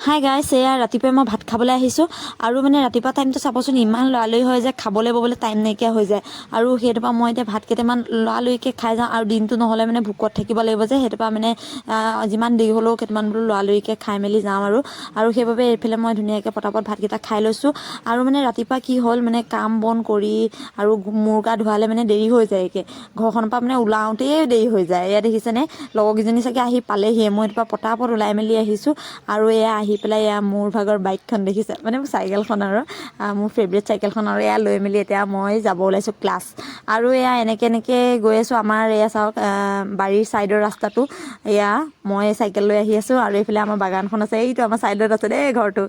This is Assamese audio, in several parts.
হাই গাইছ, এয়া ৰাতিপুৱাই মই ভাত খাবলৈ আহিছোঁ আৰু মানে ৰাতিপুৱা টাইমটো চাবচোন ইমান লৰালৰি হয় যে খাবলৈ ববলৈ টাইম নাইকিয়া হৈ যায় আৰু সেইটোপা মই এতিয়া ভাত কেইটামান লৰালৰিকৈ খাই যাওঁ আৰু দিনটো নহ'লে মানে ভোকত থাকিব লাগিব যে সেইটোপা মানে যিমান দেৰি হ'লেও কেইটামান বোলো লৰালৰিকৈ খাই মেলি যাওঁ আৰু সেইবাবে এইফালে মই ধুনীয়াকৈ পটাপট ভাতকেইটা খাই লৈছোঁ আৰু মানে ৰাতিপুৱা কি হ'ল মানে কাম বন কৰি আৰু মূৰ গা ধোৱালে মানে দেৰি হৈ যায়গৈ ঘৰখনৰ পৰা মানে ওলাওঁতেই দেৰি হৈ যায়। এয়া দেখিছেনে লগৰকেইজনী চাগে আহি পালেহিয়ে, মই এইটোপা পটাপট ওলাই মেলি আহিছোঁ আৰু এয়া আহি পেলাই এয়া মোৰ ভাগৰ বাইকখন দেখিছে মানে মোৰ চাইকেলখন আৰু মোৰ ফেভৰেট চাইকেলখন আৰু এয়া লৈ মেলি এতিয়া মই যাব ওলাইছোঁ ক্লাছ আৰু এয়া এনেকৈ গৈ আছোঁ। আমাৰ এয়া চাওক বাৰীৰ ছাইডৰ ৰাস্তাটো এয়া মই চাইকেল লৈ আহি আছোঁ আৰু এইফালে আমাৰ বাগানখন আছে, এইটো আমাৰ ছাইডত আছে দেই ঘৰটো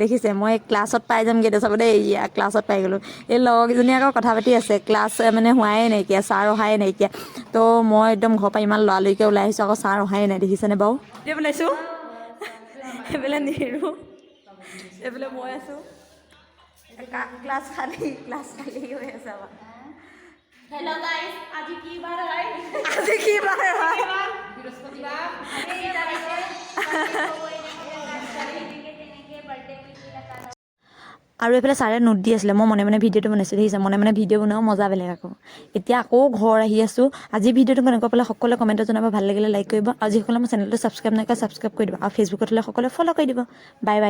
দেখিছে। মই ক্লাছত পাই যামগৈ এতিয়া চাব দেই, এয়া ক্লাছত পাই গ'লোঁ। এই লগৰকেইজনী আকৌ কথা পাতি আছে, ক্লাছ মানে হোৱাই নাইকিয়া, ছাৰ অহাই নাইকিয়া। তো মই একদম ঘৰৰ পৰা ইমান লৰালৰিকৈ ওলাই আহিছোঁ, আকৌ ছাৰ অহাই নাই দেখিছেনে বাৰু। এতিয়া বনাইছোঁ এইফালে নিৰু, এইফালে মই আছোঁ, ক্লাছ খালী হৈ আছে আমাৰ। हेलो गाइस, आज की बार है আজি কি বাৰ হয়? बृहस्पतिवार আৰু এইফালে ছাৰে নোট দি আছিলে, মই মনে মনে ভিডিঅ'টো বনাইছোঁ দেখিছে, মনে মনে ভিডিঅ' বনাওঁ মজা বেলেগ আকৌ। এতিয়া আকৌ ঘৰ আহি আছোঁ। আজি ভিডিঅ'টো কেনেকুৱা পালে সকলোৱে কমেণ্টত জনাব, ভাল লাগিলে লাইক কৰিব আৰু যিসকলে মোৰ চেনেলটো ছাবস্ক্ৰাইব নাই কৰা ছাবস্ক্ৰাইব কৰি দিব আৰু ফেচবুকত হ'লে সকলোৱে ফ'ল' কৰি দিব। Bye bye.